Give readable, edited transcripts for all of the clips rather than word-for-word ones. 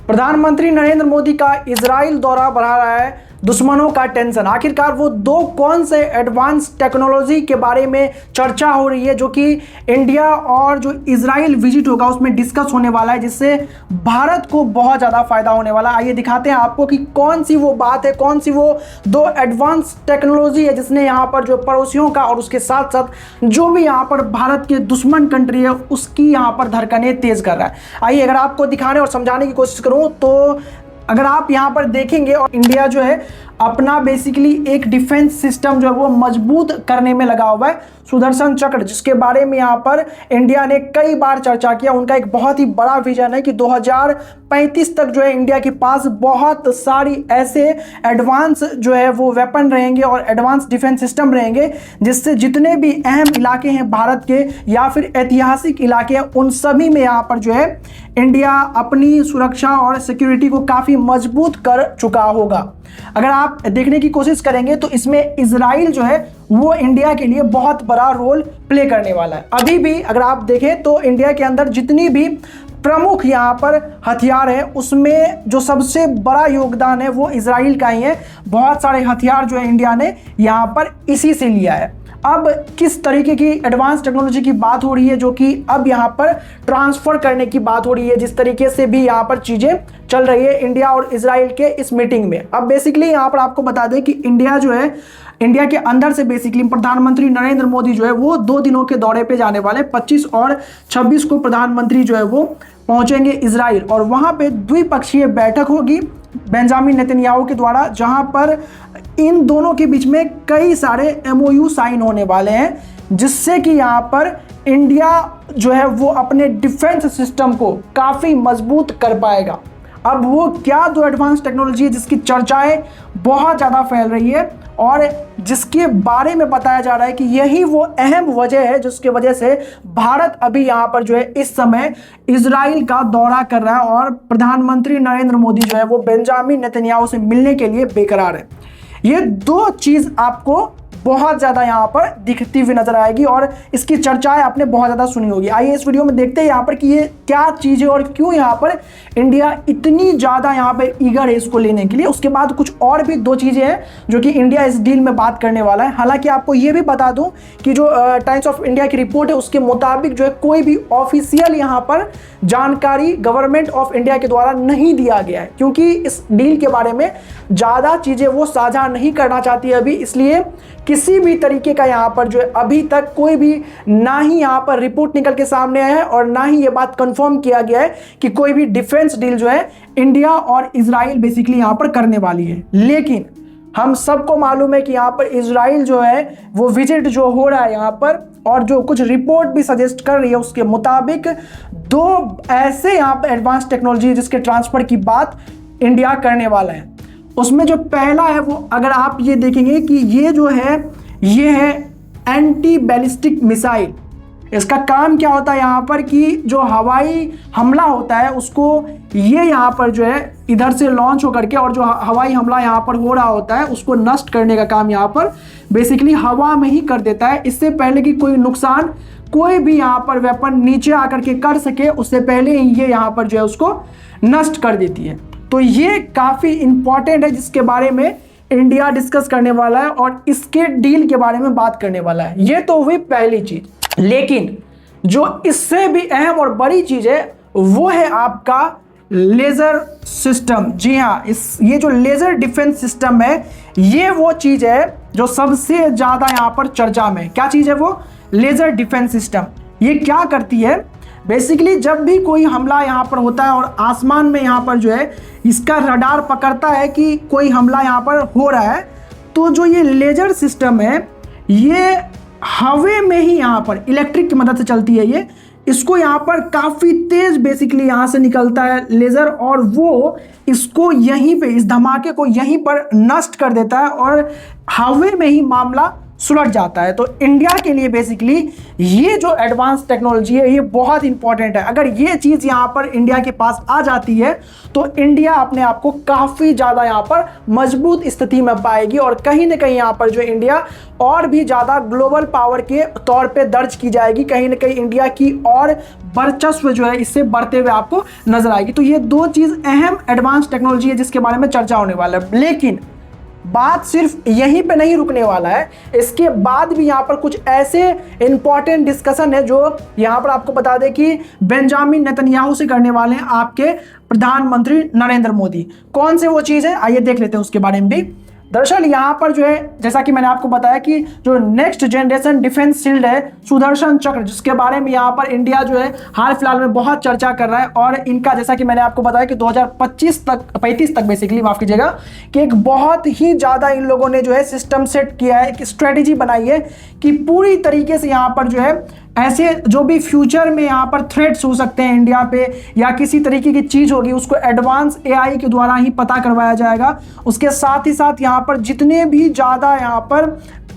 प्रधानमंत्री नरेंद्र मोदी का इजराइल दौरा बढ़ा रहा है दुश्मनों का टेंशन। आखिरकार वो दो कौन से एडवांस टेक्नोलॉजी के बारे में चर्चा हो रही है जो कि इंडिया और जो इजराइल विजिट होगा उसमें डिस्कस होने वाला है, जिससे भारत को बहुत ज़्यादा फायदा होने वाला है। आइए दिखाते हैं आपको कि कौन सी वो बात है, कौन सी वो दो एडवांस टेक्नोलॉजी है जिसने यहाँ पर जो पड़ोसियों का और उसके साथ साथ जो भी यहाँ पर भारत के दुश्मन कंट्री है उसकी यहाँ पर धड़कनें तेज कर रहा है। आइए अगर आपको दिखाने और समझाने की कोशिश करूँ तो अगर आप यहाँ पर देखेंगे और इंडिया जो है अपना बेसिकली एक डिफेंस सिस्टम जो है वो मजबूत करने में लगा हुआ है। सुदर्शन चक्र जिसके बारे में यहाँ पर इंडिया ने कई बार चर्चा किया, उनका एक बहुत ही बड़ा विजन है कि 2035 तक जो है इंडिया के पास बहुत सारी ऐसे एडवांस जो है वो वेपन रहेंगे और एडवांस डिफेंस सिस्टम रहेंगे जिससे जितने भी अहम इलाके हैं भारत के या फिर ऐतिहासिक इलाके हैं उन सभी में यहाँ पर जो है इंडिया अपनी सुरक्षा और सिक्योरिटी को काफ़ी मजबूत कर चुका होगा। अगर आप देखने की कोशिश करेंगे तो इसमें इजराइल जो है वो इंडिया के लिए बहुत बड़ा रोल प्ले करने वाला है। अभी भी अगर आप देखें तो इंडिया के अंदर जितनी भी प्रमुख यहाँ पर हथियार है उसमें जो सबसे बड़ा योगदान है वो इजराइल का ही है। बहुत सारे हथियार जो है इंडिया ने यहाँ पर इसी से लिया है। अब किस तरीके की एडवांस टेक्नोलॉजी की बात हो रही है जो कि अब यहाँ पर ट्रांसफ़र करने की बात हो रही है, जिस तरीके से भी यहाँ पर चीज़ें चल रही है इंडिया और इजराइल के इस मीटिंग में। अब बेसिकली यहाँ पर आपको बता दें कि इंडिया जो है इंडिया के अंदर से बेसिकली प्रधानमंत्री नरेंद्र मोदी जो है वो 2 दिनों के दौरे पे जाने वाले। 25 और 26 को प्रधानमंत्री जो है वो पहुंचेंगे इजराइल और वहां पे द्विपक्षीय बैठक होगी बेंजामिन नेतन्याहू के द्वारा, जहां पर इन दोनों के बीच में कई सारे MOU साइन होने वाले हैं जिससे कि यहाँ पर इंडिया जो है वो अपने डिफेंस सिस्टम को काफ़ी मजबूत कर पाएगा। अब वो क्या दो एडवांस टेक्नोलॉजी है जिसकी चर्चाएं बहुत ज़्यादा फैल रही है और जिसके बारे में बताया जा रहा है कि यही वो अहम वजह है जिसके वजह से भारत अभी यहाँ पर जो है इस समय इजराइल का दौरा कर रहा है और प्रधानमंत्री नरेंद्र मोदी जो है वो बेंजामिन नेतन्याहू से मिलने के लिए बेकरार है। ये दो चीज़ आपको बहुत ज़्यादा यहाँ पर दिखती हुई नजर आएगी और इसकी चर्चाएं आपने बहुत ज़्यादा सुनी होगी। आइए इस वीडियो में देखते हैं यहाँ पर कि ये क्या चीज़ है और क्यों यहाँ पर इंडिया इतनी ज़्यादा यहाँ पर ईगर है इसको लेने के लिए। उसके बाद कुछ और भी 2 चीज़ें हैं जो कि इंडिया इस डील में बात करने वाला है। हालांकि आपको ये भी बता दूं कि जो टाइम्स ऑफ इंडिया की रिपोर्ट है उसके मुताबिक जो है कोई भी ऑफिशियल यहाँ पर जानकारी गवर्नमेंट ऑफ इंडिया के द्वारा नहीं दिया गया है, क्योंकि इस डील के बारे में ज़्यादा चीज़ें वो साझा नहीं करना चाहती है अभी। इसलिए किसी भी तरीके का यहाँ पर जो है अभी तक कोई भी ना ही यहाँ पर रिपोर्ट निकल के सामने आया है और ना ही ये बात कंफर्म किया गया है कि कोई भी डिफेंस डील जो है इंडिया और इजराइल बेसिकली यहाँ पर करने वाली है। लेकिन हम सबको मालूम है कि यहाँ पर इजराइल जो है वो विजिट जो हो रहा है यहाँ पर और जो कुछ रिपोर्ट भी सजेस्ट कर रही है उसके मुताबिक 2 ऐसे यहाँ पर एडवांस टेक्नोलॉजी जिसके ट्रांसफर की बात इंडिया करने वाला है। उसमें जो पहला है वो अगर आप ये देखेंगे कि ये जो है ये है एंटी बैलिस्टिक मिसाइल। इसका काम क्या होता है यहाँ पर कि जो हवाई हमला होता है उसको ये यहाँ पर जो है इधर से लॉन्च होकर के और जो हवाई हमला यहाँ पर हो रहा होता है उसको नष्ट करने का काम यहाँ पर बेसिकली हवा में ही कर देता है। इससे पहले कि कोई नुकसान कोई भी यहाँ पर वेपन नीचे आकर के कर सके उससे पहले ही ये यहाँ पर जो है उसको नष्ट कर देती है। तो ये काफ़ी इंपॉर्टेंट है जिसके बारे में इंडिया डिस्कस करने वाला है और इसके डील के बारे में बात करने वाला है। ये तो हुई पहली चीज, लेकिन जो इससे भी अहम और बड़ी चीज है वो है आपका लेजर सिस्टम। जी हाँ, ये जो लेजर डिफेंस सिस्टम है ये वो चीज है जो सबसे ज्यादा यहाँ पर चर्चा में। क्या चीज है वो? Laser defence system. ये क्या करती है? बेसिकली जब भी कोई हमला यहाँ पर होता है और आसमान में यहाँ पर जो है इसका रडार पकड़ता है कि कोई हमला यहाँ पर हो रहा है, तो जो ये लेजर सिस्टम है ये हवा में ही यहाँ पर इलेक्ट्रिक की मदद से चलती है। ये इसको यहाँ पर काफ़ी तेज बेसिकली यहाँ से निकलता है लेज़र और वो इसको यहीं पे इस धमाके को यहीं पर नष्ट कर देता है और हवा में ही मामला सुलझ जाता है। तो इंडिया के लिए बेसिकली ये जो एडवांस टेक्नोलॉजी है ये बहुत इंपॉर्टेंट है। अगर ये चीज़ यहाँ पर इंडिया के पास आ जाती है तो इंडिया अपने आप को काफ़ी ज़्यादा यहाँ पर मजबूत स्थिति में पाएगी और कहीं ना कहीं यहाँ पर जो इंडिया और भी ज़्यादा ग्लोबल पावर के तौर पे दर्ज की जाएगी। कहीं ना कहीं इंडिया की और वर्चस्व जो है इससे बढ़ते हुए आपको नजर आएगी। तो ये दो चीज़ अहम एडवांस टेक्नोलॉजी है जिसके बारे में चर्चा होने वाला है। लेकिन बात सिर्फ यहीं पे नहीं रुकने वाला है, इसके बाद भी यहाँ पर कुछ ऐसे इंपॉर्टेंट डिस्कशन है जो यहाँ पर आपको बता दें कि बेंजामिन नेतन्याहू से करने वाले हैं आपके प्रधानमंत्री नरेंद्र मोदी। कौन से वो चीज़ है आइए देख लेते हैं उसके बारे में भी। दरअसल यहाँ पर जो है जैसा कि मैंने आपको बताया कि जो नेक्स्ट जनरेशन डिफेंस शील्ड है सुदर्शन चक्र, जिसके बारे में यहाँ पर इंडिया जो है हाल फिलहाल में बहुत चर्चा कर रहा है और इनका जैसा कि मैंने आपको बताया कि 2035 तक बेसिकली माफ कीजिएगा कि एक बहुत ही ज़्यादा इन लोगों ने जो है सिस्टम सेट किया है, एक स्ट्रेटेजी बनाई है कि पूरी तरीके से यहाँ पर जो है ऐसे जो भी फ्यूचर में यहाँ पर थ्रेट्स हो सकते हैं इंडिया पे या किसी तरीके की चीज़ होगी उसको एडवांस एआई के द्वारा ही पता करवाया जाएगा। उसके साथ ही साथ यहाँ पर जितने भी ज़्यादा यहाँ पर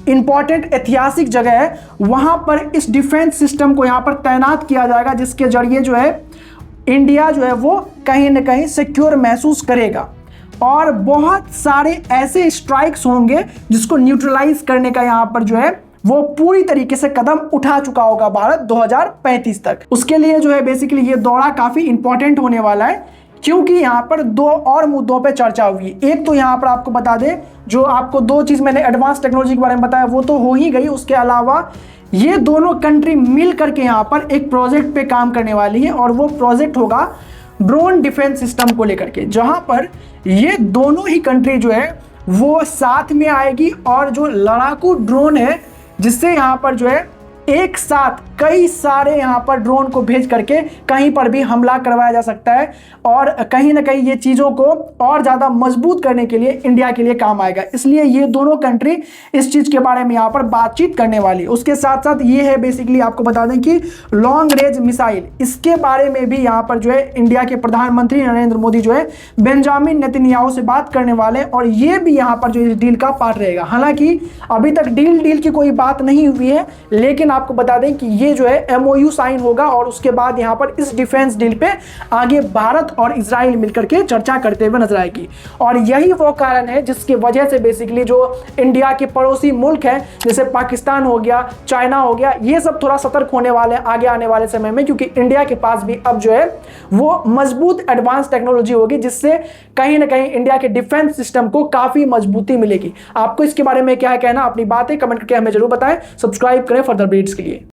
इंपॉर्टेंट ऐतिहासिक जगह है वहाँ पर इस डिफेंस सिस्टम को यहाँ पर तैनात किया जाएगा, जिसके जरिए जो है इंडिया जो है वो कहीं ना कहीं सिक्योर महसूस करेगा और बहुत सारे ऐसे स्ट्राइक्स होंगे जिसको न्यूट्रलाइज करने का यहाँ पर जो है वो पूरी तरीके से कदम उठा चुका होगा भारत 2035 तक। उसके लिए जो है बेसिकली ये दौरा काफी इंपॉर्टेंट होने वाला है क्योंकि यहाँ पर दो और मुद्दों पे चर्चा हुई। एक तो यहाँ पर आपको बता दें जो आपको दो चीज मैंने एडवांस टेक्नोलॉजी के बारे में बताया वो तो हो ही गई, उसके अलावा ये दोनों कंट्री मिल करके यहाँ पर एक प्रोजेक्ट पे काम करने वाली है और वो प्रोजेक्ट होगा ड्रोन डिफेंस सिस्टम को लेकर के, जहां पर ये दोनों ही कंट्री जो है वो साथ में आएगी और जो लड़ाकू ड्रोन है जिससे यहाँ पर जो है एक साथ कई सारे यहाँ पर ड्रोन को भेज करके कहीं पर भी हमला करवाया जा सकता है और कहीं ना कहीं ये चीज़ों को और ज़्यादा मजबूत करने के लिए इंडिया के लिए काम आएगा। इसलिए ये दोनों कंट्री इस चीज़ के बारे में यहाँ पर बातचीत करने वाली है। उसके साथ साथ ये है बेसिकली आपको बता दें कि लॉन्ग रेंज मिसाइल, इसके बारे में भी यहाँ पर जो है इंडिया के प्रधानमंत्री नरेंद्र मोदी जो है बेंजामिन नेतन्याहू से बात करने वाले हैं और ये भी यहाँ पर जो इस डील का पार्ट रहेगा। हालांकि अभी तक डील की कोई बात नहीं हुई है, लेकिन आपको बता दें कि ये जो है एमओयू साइन होगा और उसके बाद यहां पर इस डिफेंस डील पे आगे भारत और इजराइल मिलकर के चर्चा करते हुए नजर आएगी। और यही वो कारण है जिसकी वजह से बेसिकली जो इंडिया के पड़ोसी मुल्क हैं जैसे पाकिस्तान हो गया, चाइना हो गया, ये सब थोड़ा सतर्क होने वाले हैं आगे आने वाले समय में, क्योंकि इंडिया के पास भी अब जो है वो मजबूत एडवांस टेक्नोलॉजी होगी जिससे कहीं ना कहीं इंडिया के डिफेंस सिस्टम को काफी मजबूती मिलेगी। आपको इसके बारे में क्या है कहना, अपनी बातें कमेंट करके हमें जरूर बताएं। सब्सक्राइब करें फर्दर अपडेट्स के लिए।